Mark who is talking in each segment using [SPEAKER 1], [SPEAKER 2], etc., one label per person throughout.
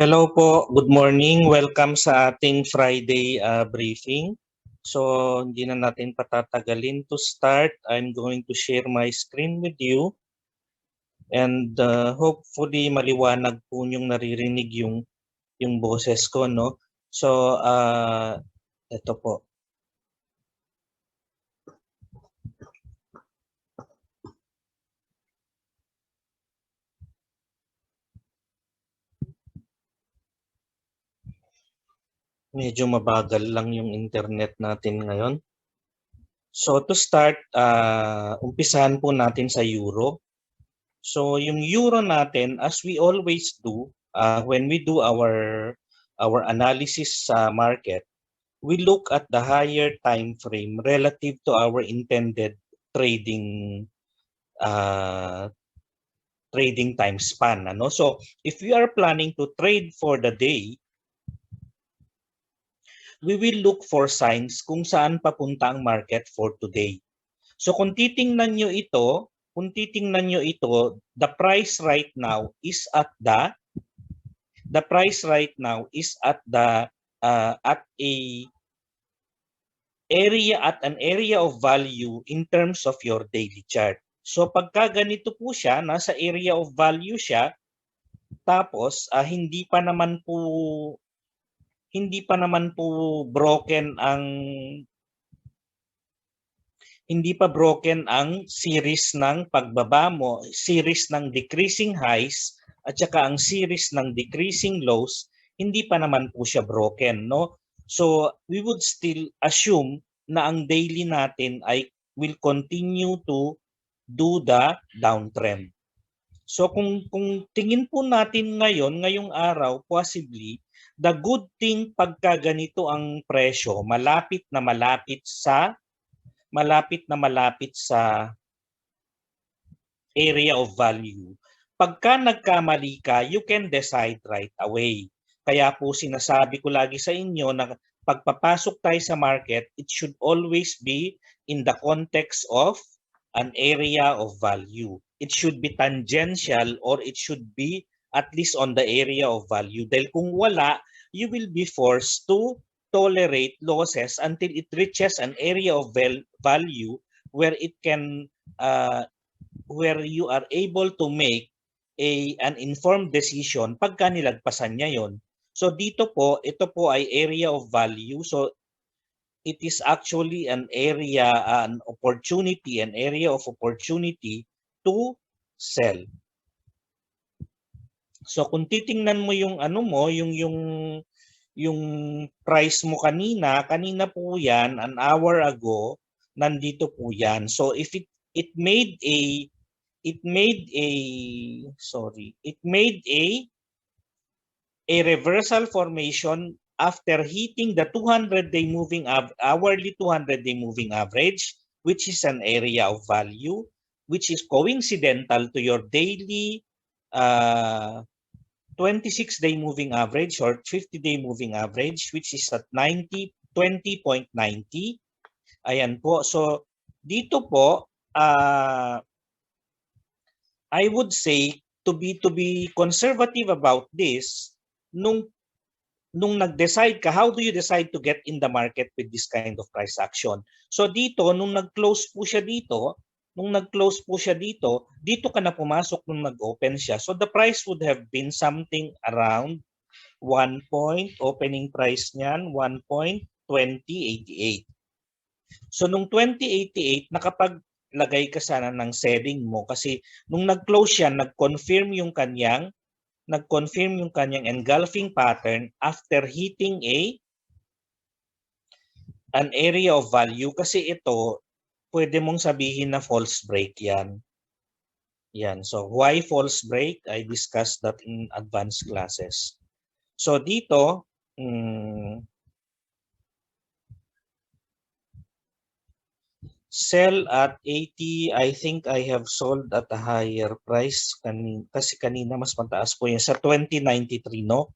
[SPEAKER 1] Hello po, good morning. Welcome sa ating Friday briefing. So, hindi na natin patatagalin. To start, I'm going to share my screen with you and hopefully maliwanag po yung naririnig yung boses ko, no? So, ito po. Medyo mabagal lang yung internet natin ngayon. So to start, umpisahan po natin sa euro. So yung euro natin, as we always do, when we do our analysis sa market, we look at the higher time frame relative to our intended trading uh, trading time span. Ano? So if we are planning to trade for the day, we will look for signs kung saan papunta ang market for today. So kung titingnan nyo ito, the price right now is at an area of value in terms of your daily chart. So pagka ganito po siya, nasa area of value siya, tapos hindi pa broken ang series ng pagbaba mo, series ng decreasing highs at saka ang series ng decreasing lows, hindi pa naman po siya broken, no? So we would still assume na ang daily natin ay will continue to do the downtrend. So kung tingin po natin ngayong araw, possibly the good thing pagka ganito ang presyo, malapit na malapit sa area of value. Pagka nagkamali ka, you can decide right away. Kaya po sinasabi ko lagi sa inyo na pagpapasok tayo sa market, it should always be in the context of an area of value. It should be tangential or it should be at least on the area of value. Dahil kung wala, you will be forced to tolerate losses until it reaches an area of value where it can where you are able to make an informed decision pagka nilagpasan niya yon. So dito po, ito po ay area of value. So it is actually an area of opportunity to sell. So kung titingnan mo yung yung price mo kanina po yan, an hour ago, nandito po yan. So if it made a reversal formation after hitting the 200-day hourly 200-day moving average, which is an area of value, which is coincidental to your daily 26-day moving average or 50-day moving average, which is at 20.90. Ayan po. So dito po, I would say to be conservative about this, nung nag-decide ka, how do you decide to get in the market with this kind of price action? So dito, nung nag-close po siya dito, dito ka na pumasok nung nag-open siya. So the price would have been something around opening price niyan, 1.2088. So nung 2088, nakapaglagay ka sana ng selling mo kasi nung nag-close siya, nag-confirm yung kanyang engulfing pattern after hitting an area of value kasi ito, pwede mong sabihin na false break yan. Yan. So why false break? I discussed that in advanced classes. So dito, sell at 80, I think I have sold at a higher price kasi kanina mas mataas po yun sa 2093, no?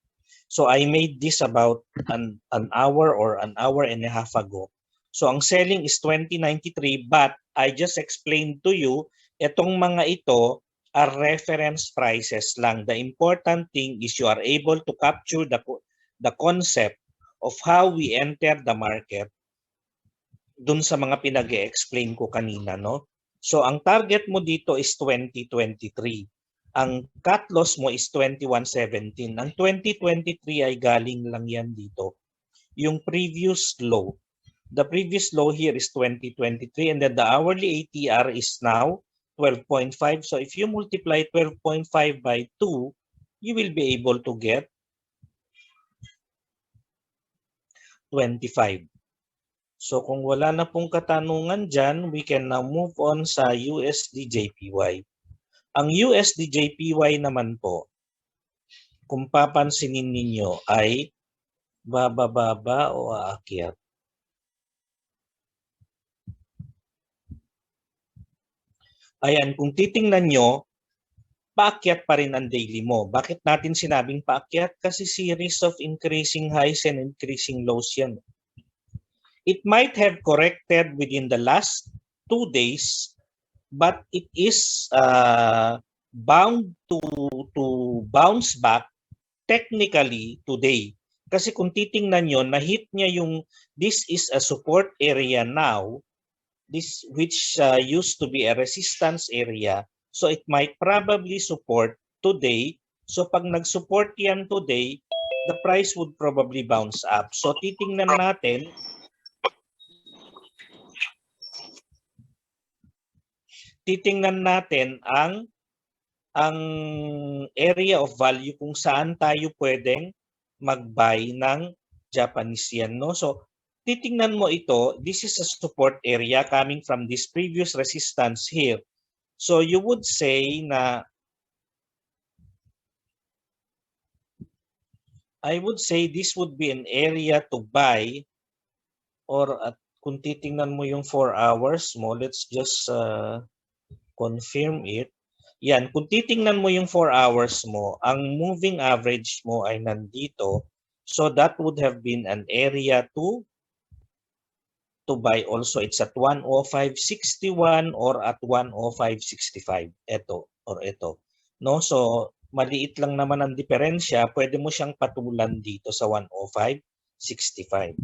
[SPEAKER 1] So I made this about an hour or an hour and a half ago. So ang selling is 2093, but I just explained to you, itong mga ito are reference prices lang. The important thing is you are able to capture the concept of how we enter the market dun sa mga pinag-e-explain ko kanina, no? So ang target mo dito is 2023. Ang cut loss mo is 2117. Ang 2023 ay galing lang yan dito. Yung previous low. The previous low here is 2023 and then the hourly ATR is now 12.5. So if you multiply 12.5 by 2, you will be able to get 25. So kung wala na pong katanungan dyan, we can now move on sa USD-JPY. Ang USD-JPY naman po, kung papansinin ninyo ay bababa o aakyat. Ayan, kung titingnan nyo, paakyat pa rin ang daily mo. Bakit natin sinabing paakyat? Kasi series of increasing highs and increasing lows yan. It might have corrected within the last 2 days, but it is bound to bounce back technically today. Kasi kung titingnan nyo, na-hit niya yung this is a support area now, this which used to be a resistance area. So it might probably support today. So pag nag-support yan today, the price would probably bounce up. So titingnan natin ang area of value kung saan tayo pwedeng mag-buy ng Japanese yen, no? So titingnan mo ito, this is a support area coming from this previous resistance here. So you would say na I would say this would be an area to buy, or kung titingnan mo yung 4 hours mo, let's just confirm it. Yan, kung titingnan mo yung 4 hours mo, ang moving average mo ay nandito. So that would have been an area to buy also. It's at 105.61 or at 105.65. Ito or ito. No? So maliit lang naman ang diferensya. Pwede mo siyang patulan dito sa 105.65.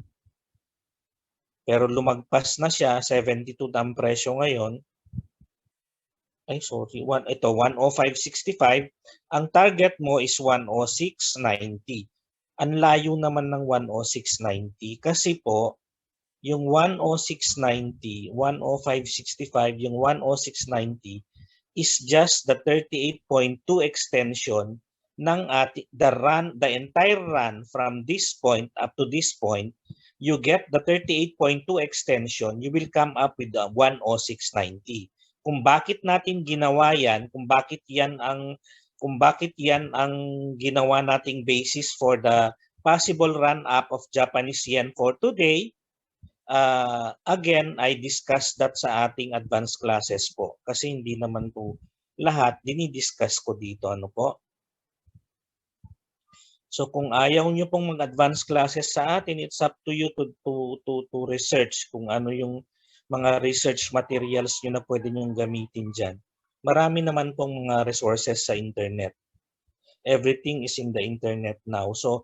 [SPEAKER 1] Pero lumagpas na siya, 72 ang presyo ngayon. Ay, sorry. Ito, 105.65. Ang target mo is 106.90. Ang layo naman ng 106.90 kasi po, yung 106.90, 105.65, yung 106.90 is just the 38.2 extension ng the entire run from this point up to this point. You get the 38.2 extension, you will come up with the 106.90. Kung bakit natin ginawa yan, kung bakit yan ang ginawa nating basis for the possible run up of Japanese yen for today, again, I discussed that sa ating advanced classes po. Kasi hindi naman po lahat dinidiscuss ko dito. Ano po? So kung ayaw nyo pong mag-advanced classes sa atin, it's up to you to research kung ano yung mga research materials nyo na pwede nyo gamitin dyan. Marami naman pong mga resources sa internet. Everything is in the internet now. So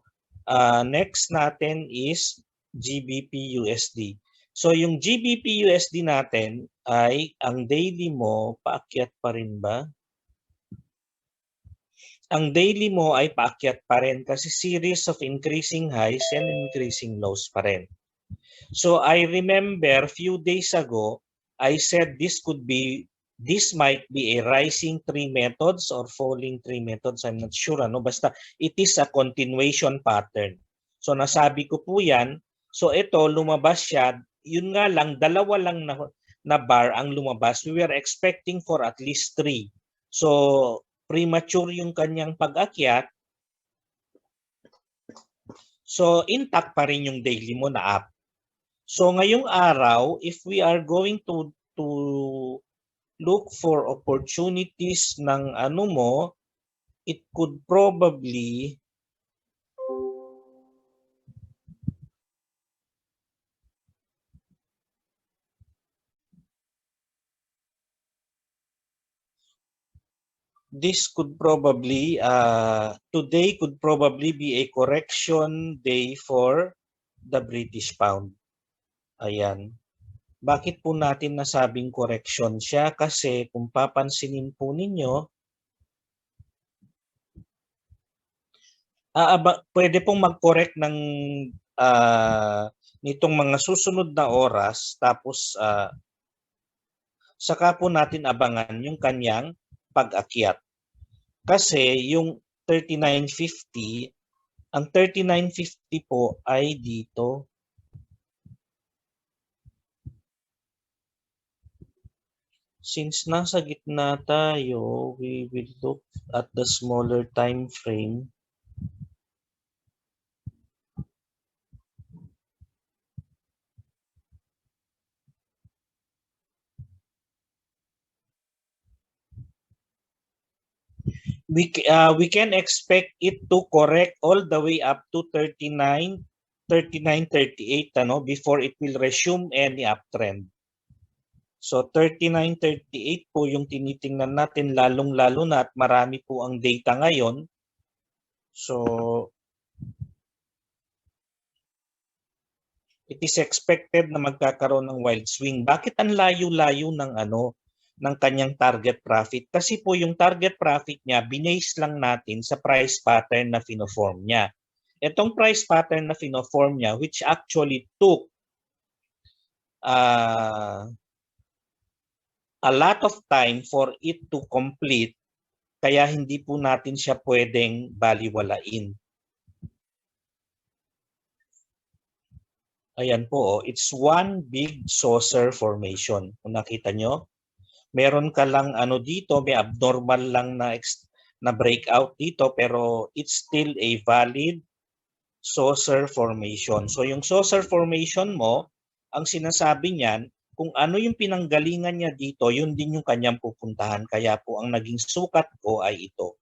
[SPEAKER 1] next natin is GBP-USD. So yung GBP-USD natin ay ang daily mo, paakyat pa rin ba? Ang daily mo ay paakyat pa rin kasi series of increasing highs and increasing lows pa rin. So I remember few days ago, I said this might be a rising tree methods or falling tree methods. I'm not sure. Ano? Basta it is a continuation pattern. So nasabi ko po yan. So ito, lumabas siya. Yun nga lang, dalawa lang na bar ang lumabas. We were expecting for at least 3. So premature yung kanyang pag-akyat. So intact pa rin yung daily mo na up. So ngayong araw, if we are going to look for opportunities ng ano mo, it could probably this could probably, today could probably be a correction day for the British pound. Ayan. Bakit po natin nasabing correction siya? Kasi kung papansinin po ninyo, pwede pong mag-correct ng nitong mga susunod na oras, tapos saka po natin abangan yung kanyang pag-akyat. Kasi yung 39.50, ang 39.50 po ay dito. Since nasa gitna tayo, we will look at the smaller time frame. We can expect it to correct all the way up to 39.38 before it will resume any uptrend. So 39.38 po yung tinitingnan natin, lalong-lalo na at marami po ang data ngayon. So it is expected na magkakaroon ng wild swing. Bakit ang layo-layo ng kanyang target profit? Kasi po yung target profit niya, binase lang natin sa price pattern na fino-form niya. Itong price pattern na fino-form niya, which actually took a lot of time for it to complete, kaya hindi po natin siya pwedeng baliwalain. Ayan po, it's one big saucer formation. Kung nakita nyo, meron ka lang dito, may abnormal lang na breakout dito, pero it's still a valid saucer formation. So yung saucer formation mo, ang sinasabi niyan, kung ano yung pinanggalingan niya dito, yun din yung kanyang pupuntahan. Kaya po ang naging sukat ko ay ito.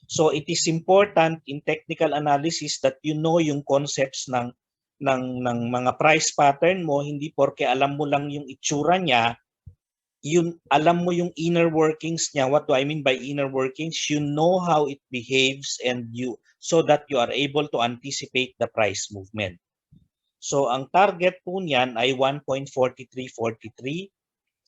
[SPEAKER 1] So it is important in technical analysis that you know yung concepts ng mga price pattern mo. Hindi porke alam mo lang yung itsura niya, yun, alam mo yung inner workings niya. What do I mean by inner workings? You know how it behaves and so that you are able to anticipate the price movement. So ang target po niyan ay 1.4343.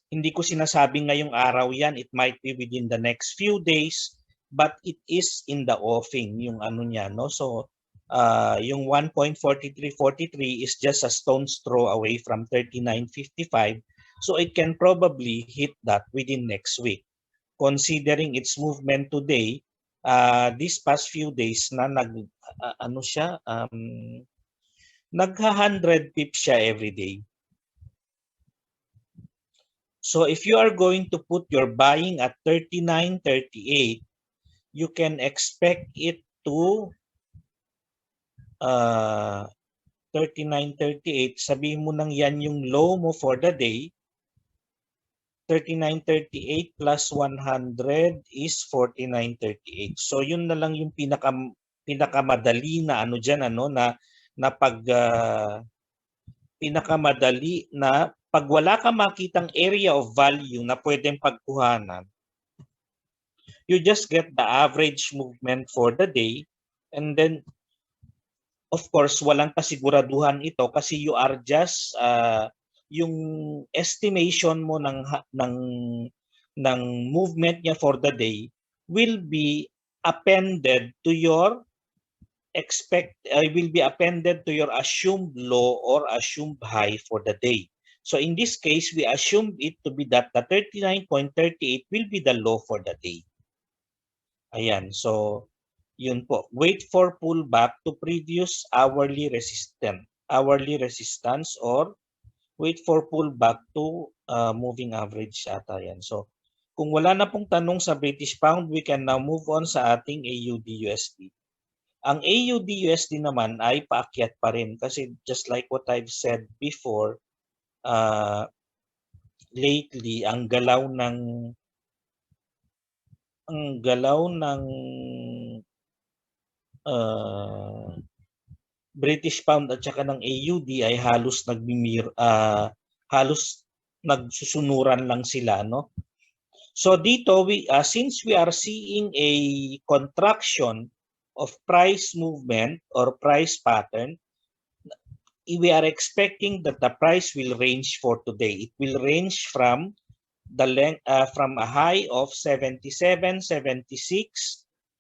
[SPEAKER 1] Hindi ko sinasabing ngayong araw yan, it might be within the next few days, but it is in the offing yung niya, no? So yung 1.4343 is just a stone's throw away from 39.55. So it can probably hit that within next week. Considering its movement today, these past few days na nagha-100 pips siya every day. So if you are going to put your buying at 39.38, you can expect it to 39.38. Sabihin mo nang yan yung low mo for the day. 39.38 plus 100 is 49.38. So yun na lang yung pinakamadali na diyan pinakamadali na pag wala ka makitang area of value na pwedeng pagkuhanan, you just get the average movement for the day, and then of course walang kasiguraduhan ito kasi you are just yung estimation mo ng movement niya for the day will be appended to your assumed low or assumed high for the day. So in this case, we assumed it to be that the 39.38 will be the low for the day. Ayan, so yun po. Wait for pullback to previous hourly resistance or wait for pullback to moving average ata yan. So kung wala na pong tanong sa British Pound, we can now move on sa ating AUD-USD. Ang AUD-USD naman ay paakyat pa rin kasi just like what I've said before, lately ang galaw ng British Pound at saka ng AUD ay halos halos nagsusunuran lang sila, no? So dito, since we are seeing a contraction of price movement or price pattern, we are expecting that the price will range for today. It will range from from a high of 77.76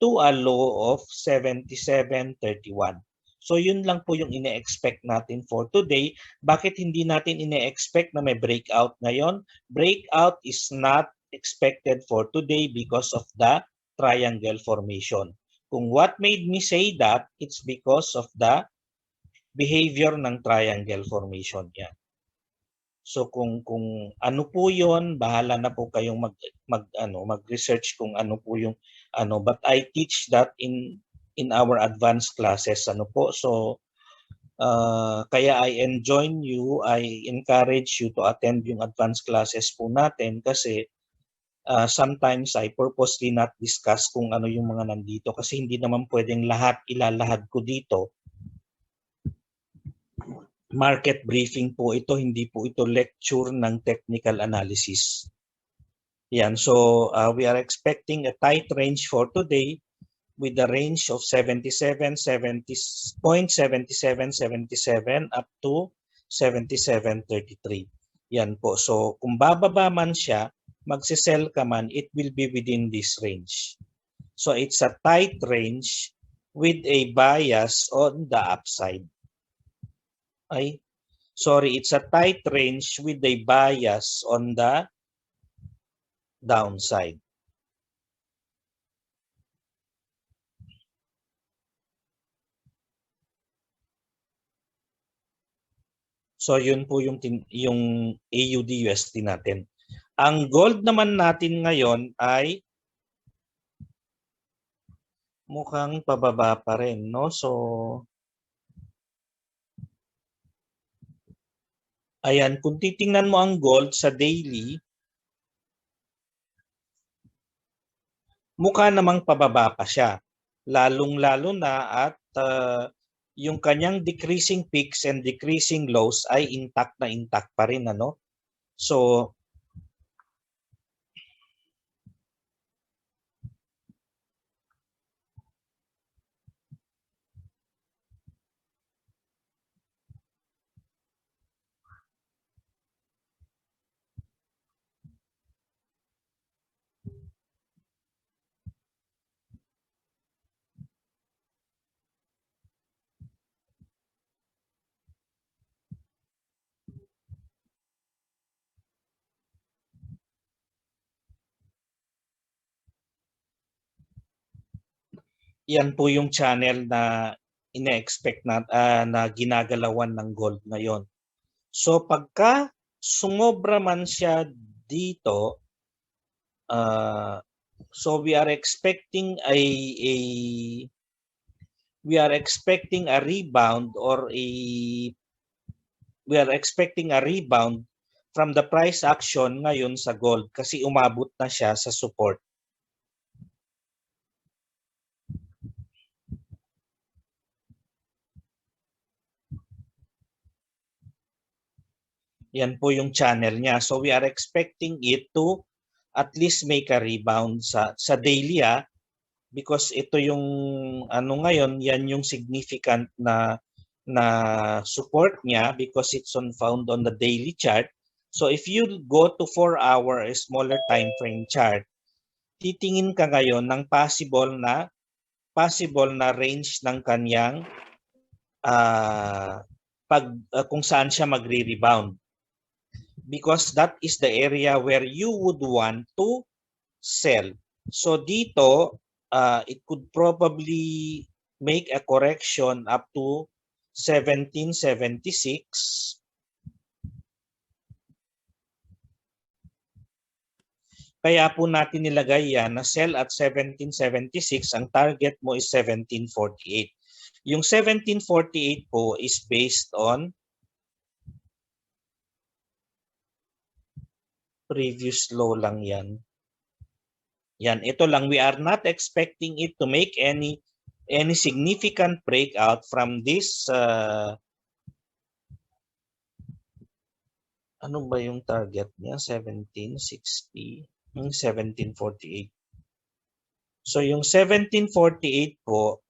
[SPEAKER 1] to a low of 77.31. So yun lang po yung ine-expect natin for today. Bakit hindi natin ine-expect na may breakout ngayon? Breakout is not expected for today because of the triangle formation. Kung what made me say that, it's because of the behavior ng triangle formation niya. So kung ano po 'yon, bahala na po kayong mag-research kung ano po yung but I teach that in our advanced classes po. So kaya I encourage you to attend yung advanced classes po natin kasi sometimes I purposely not discuss kung ano yung mga nandito kasi hindi naman pwedeng lahat ilalahad ko dito. Market briefing po ito, hindi po ito lecture ng technical analysis. Yan, so we are expecting a tight range for today with the range of 0.7777 up to 77.33. Yan po. So kung bababa man siya, magsisell ka man, it will be within this range. So it's a tight range with a bias on the upside. It's a tight range with a bias on the downside. So yun po yung AUD-USD natin. Ang gold naman natin ngayon ay mukhang pababa pa rin, no? So ayan, kung titingnan mo ang gold sa daily, mukha namang pababa pa siya. Lalong-lalo na at yung kanyang decreasing peaks and decreasing lows ay intact pa rin, ano? So yan po yung channel na ina-expect na ginagalawan ng gold ngayon. So pagka sumobra man siya dito, so we are expecting a rebound from the price action ngayon sa gold kasi umabot na siya sa support. Yan po yung channel niya. So we are expecting it to at least make a rebound sa daily because ito yung ngayon, yan yung significant na support niya because it's found on the daily chart. So if you go to 4-hour smaller time frame chart, titingin ka ngayon ng possible na range ng kanyang kung saan siya magre-rebound. Because that is the area where you would want to sell. So dito, it could probably make a correction up to 1776. Kaya po natin nilagay yan na sell at 1776. Ang target mo is 1748. Yung 1748 po is based on previous low lang yan. Yan, ito lang. We are not expecting it to make any significant breakout from this. Ano ba yung target niya? 1760. 1748. So yung 1748 po,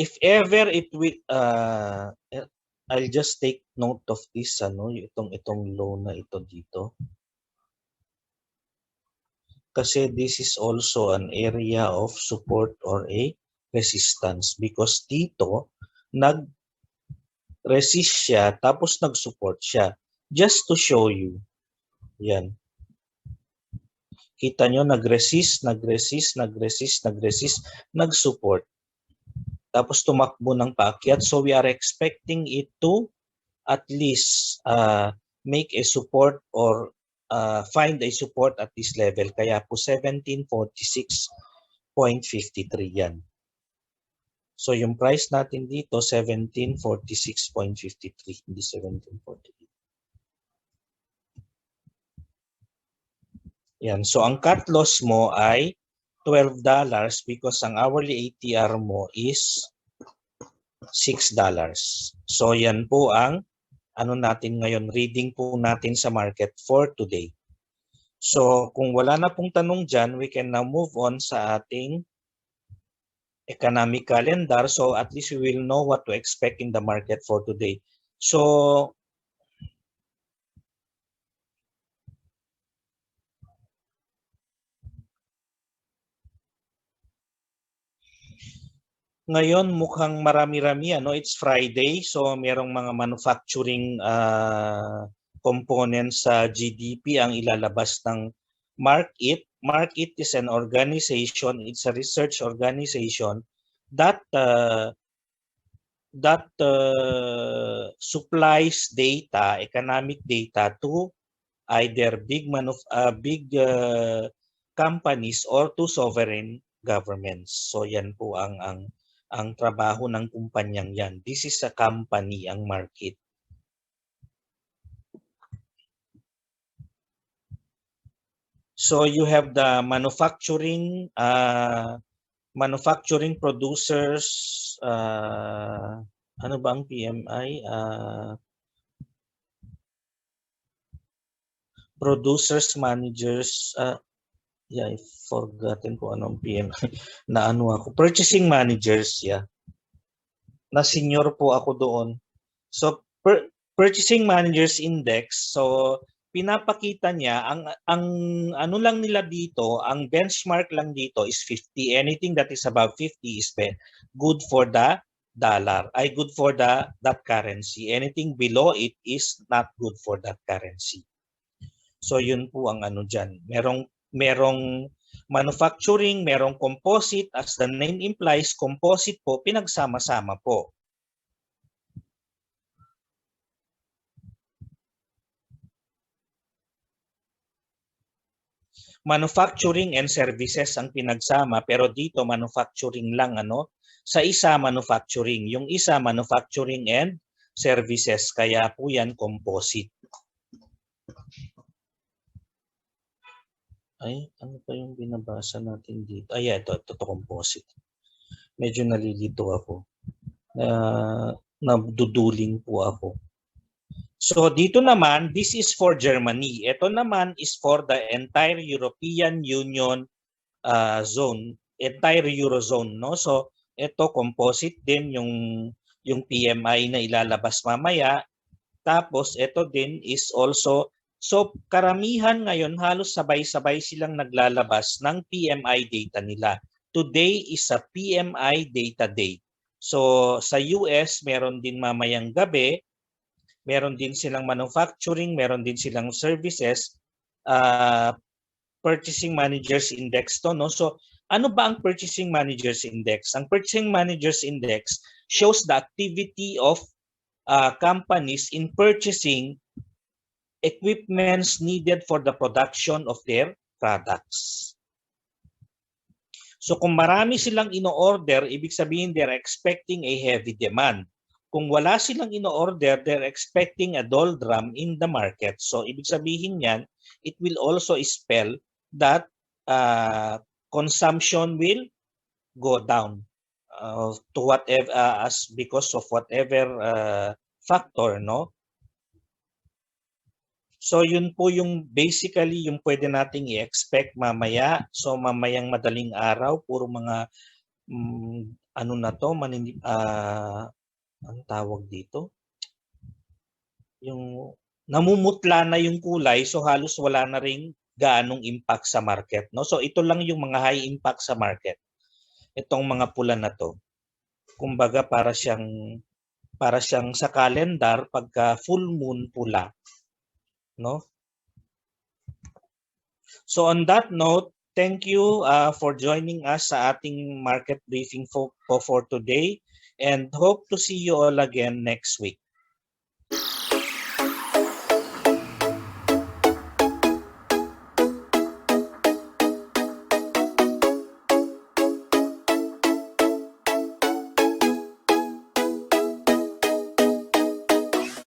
[SPEAKER 1] if ever it will, I'll just take note of this, itong low na ito dito. Kasi this is also an area of support or a resistance because dito nag-resist siya tapos nag-support siya. Just to show you. Yan. Kita nyo, nag-resist, nag-support. Tapos tumakbo ng paakyat. So we are expecting it to at least make a support or find a support at this level. Kaya po 1746.53 yan. So yung price natin dito 1746.53, hindi 1748. Yan. So ang cut loss mo ay $12 because ang hourly ATR mo is $6. So yan po ang natin ngayon, reading po natin sa market for today. So kung wala na pong tanong dyan, we can now move on sa ating economic calendar. So at least we will know what to expect in the market for today. So ngayon mukhang marami-rami, it's Friday, so merong mga manufacturing components sa GDP ang ilalabas ng Markit. Markit is an organization, it's a research organization that supplies data, economic data to either big companies or to sovereign governments. So yan po ang trabaho ng kumpanyang yan. This is a company, ang Markit. So you have the manufacturing producers, ano ba ang PMI? Producers, managers, yeah, I forgotten ko anong PMI. Purchasing managers, yeah. Na senior po ako doon. So Purchasing Managers Index, so pinapakita niya ang ano lang nila dito, ang benchmark lang dito is 50. Anything that is above 50 is good for the dollar, ay good for that currency. Anything below it is not good for that currency. So yun po ang diyan. Merong manufacturing, merong composite, as the name implies, composite po pinagsama-sama po. Manufacturing and services ang pinagsama, pero dito manufacturing lang sa isa manufacturing, yung isa manufacturing and services, kaya po yan composite. Ay, ano pa yung binabasa natin dito? Ay, ito composite. Medyo nalilito ako. Naduduling po ako. So dito naman, this is for Germany. Ito naman is for the entire European Union zone, entire Eurozone, no? So ito composite din yung PMI na ilalabas mamaya. Tapos ito din is also, so karamihan ngayon halos sabay-sabay silang naglalabas ng PMI data nila. Today is a PMI data day. So sa US meron din mamayang gabi, meron din silang manufacturing, meron din silang services, Purchasing Managers Index to, no? So ano ba ang Purchasing Managers Index? Ang Purchasing Managers Index shows the activity of companies in purchasing equipments needed for the production of their products. So kung marami silang ino-order, ibig sabihin they're expecting a heavy demand. Kung wala silang ino-order, they're expecting a doldrum in the market. So ibig sabihin yan, it will also spell that consumption will go down to whatever as because of whatever factor, no? So yun po yung basically yung pwede nating i-expect mamaya. So mamayang madaling araw, puro mga ano na to, ang tawag dito? Yung namumutla na yung kulay, so halos wala na ring gaanong impact sa market, no? So ito lang yung mga high impact sa market. Itong mga pula na to. Kumbaga para siyang sa calendar pagka full moon pula, no? So on that note, thank you for joining us sa ating market briefing for today, and hope to see you all again next week.